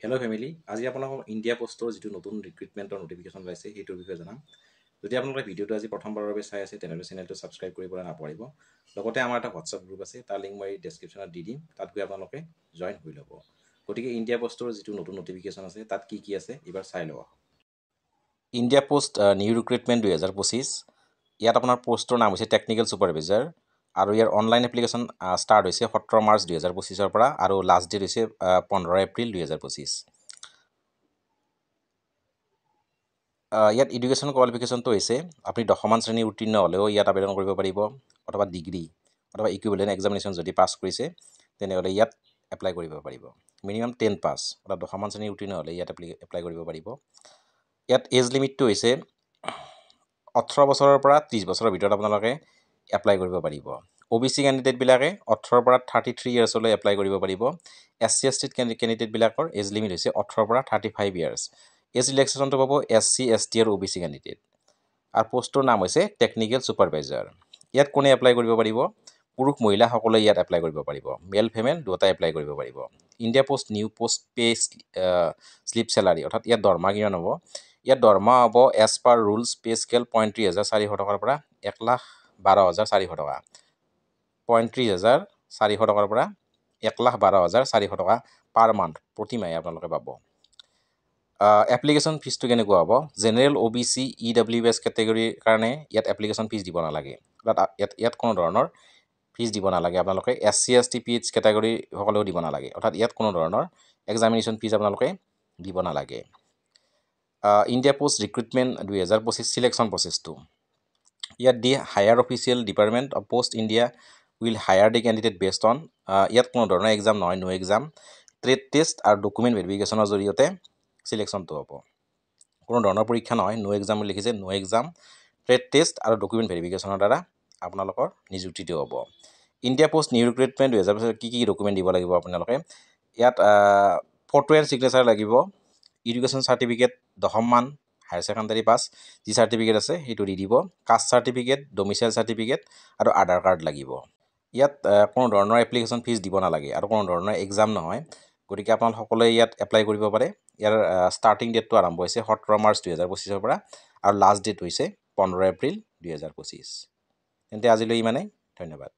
Hello' family, আজি আপোনালোকক India পোষ্টৰ যিটো নতুন ৰিক্ৰুইটমেণ্টৰ নটিফিকেশ্যন ওলাইছে সেইটোৰ বিষয়ে জনাম। যদি আপোনালোকে ভিডিঅ'টো আজি প্ৰথমবাৰৰ বাবে চাই আছে তেনেহ'লে চেনেলটো ছাবস্ক্ৰাইব কৰিবলৈ নাপাহৰিব। লগতে আমাৰ এটা হোৱাটছআপ গ্ৰুপ আছে, তাৰ লিংক মই ডেছক্ৰিপশ্যনত দি দিম, তাত গৈ আপোনালোকে জইন হৈ ল'ব। গতিকে ইণ্ডিয়া পোষ্টৰ যিটো নতুন নটিফিকেশ্যন আছে তাত কি আছে এইবাৰ চাই লওঁ। India post new recruitment 2025। ইয়াত আপোনাৰ পোষ্টৰ নাম হৈছে টেকনিকেল ছুপাৰভাইজাৰ আৰু ইয়াৰ অনলাইন এপ্লিকেশ্যন ষ্টাৰ্ট হৈছে 17 মাৰ্চ 2025 পৰা আৰু লাষ্ট ডেট হৈছে 15 এপ্ৰিল 2025। ইয়াত এডুকেশ্যন কোৱালিফিকেশ্যনটো হৈছে আপুনি 10মান শ্ৰেণী উত্তীৰ্ণ হ'লেও ইয়াত আবেদন কৰিব পাৰিব, অথবা ডিগ্ৰী অথবা ইকুইভেলেণ্ট এক্সামিনেশ্যন যদি পাছ কৰিছে তেনেহ'লে ইয়াত এপ্লাই কৰিব পাৰিব। মিনিমাম 10 পাছ অৰ্থাৎ 10মান শ্ৰেণী উত্তীৰ্ণ হ'লে ইয়াত এপ্লাই কৰিব পাৰিব। ইয়াত এজ লিমিটটো হৈছে 18 বছৰৰ পৰা 30 বছৰৰ ভিতৰত আপোনালোকে এপ্লাই কৰিব পাৰিব। OBC কেণ্ডিডেটবিলাকে 18 পৰা 33 ইয়াৰ্ছলৈ এপ্লাই কৰিব পাৰিব। SC ST কেণ্ডিডেটবিলাকৰ এজ লিমিট হৈছে 18 পৰা 35 ইয়াৰ্ছ। এজ ৰিলেক্সেশ্যনটো পাব SC ST আৰু OBC কেণ্ডিডেট। আৰু পোষ্টৰ নাম হৈছে টেকনিকেল ছুপাৰভাইজাৰ। ইয়াত কোনে এপ্লাই কৰিব পাৰিব? পুৰুষ মহিলা সকলোৱে ইয়াত এপ্লাই কৰিব পাৰিব। মেল ফিমেল দুয়োটাই এপ্লাই কৰিব পাৰিব। India post new post pay slip salary, অৰ্থাৎ ইয়াত দৰমহা কিমান হ'ব? ইয়াত দৰমহা হ'ব as per rules pay scale 35,400 টকাৰ পৰা 1,12,400 টকা। 35,400 টকাৰ পৰা 1,12,400 টকা পাৰ মান্থ, প্ৰতিমাহে আপোনালোকে পাব। এপ্লিকেশ্যন ফিজটো কেনেকুৱা হ'ব? জেনেৰেল OBC EWS কেটেগৰীৰ কাৰণে ইয়াত এপ্লিকেশ্যন ফিজ দিব নালাগে। অৰ্থাৎ ইয়াত কোনো ধৰণৰ ফিজ দিব নালাগে। আপোনালোকে SC ST PH কেটেগৰী সকলেও দিব নালাগে। অৰ্থাৎ ইয়াত কোনো ধৰণৰ এক্সামিনেশ্যন ফিজ আপোনালোকে দিব নালাগে। ইণ্ডিয়া পোষ্ট ৰিক্ৰুইটমেণ্ট 2025 চিলেকশ্যন প্ৰচেছটো ইয়াত the higher official department of post India will hire the candidate based on, ইয়াত কোনো ধৰণৰ এক্সাম নহয়, নো এক্সাম, ট্ৰেড টেষ্ট আৰু ডকুমেণ্ট ভেৰিফিকেশ্যনৰ জৰিয়তে চিলেকশ্যনটো হ'ব। কোনো ধৰণৰ পৰীক্ষা নহয়, নো এক্সাম বুলি লিখিছে, নো এক্সাম, ট্ৰেড টেষ্ট আৰু ডকুমেণ্ট ভেৰিফিকেশ্যনৰ দ্বাৰা আপোনালোকৰ নিযুক্তিটো হ'ব। ইণ্ডিয়া পোষ্ট নিউ ৰিক্ৰুইটমেণ্ট 2025 কি ডকুমেণ্ট দিব লাগিব আপোনালোকে? ইয়াত ফটো এণ্ড ছিগনেচাৰ লাগিব, এডুকেশ্যন চাৰ্টিফিকেট 10মান হায়াৰ ছেকেণ্ডাৰী পাছ যি চাৰ্টিফিকেট আছে সেইটো দি দিব, কাষ্ট চাৰ্টিফিকেট, ডমিচাইল চাৰ্টিফিকেট আৰু আধাৰ কাৰ্ড লাগিব। ইয়াত কোনো ধৰণৰ এপ্লিকেশ্যন ফিজ দিব নালাগে আৰু কোনো ধৰণৰ এক্সাম নহয়। গতিকে আপোনালোক সকলোৱে ইয়াত এপ্লাই কৰিব পাৰে। ইয়াৰ ষ্টাৰ্টিং ডেটটো আৰম্ভ হৈছে 17 মাৰ্চ 2025 পৰা আৰু লাষ্ট ডেট হৈছে 15 এপ্ৰিল 2025। তেন্তে আজিলৈ ইমানেই, ধন্যবাদ।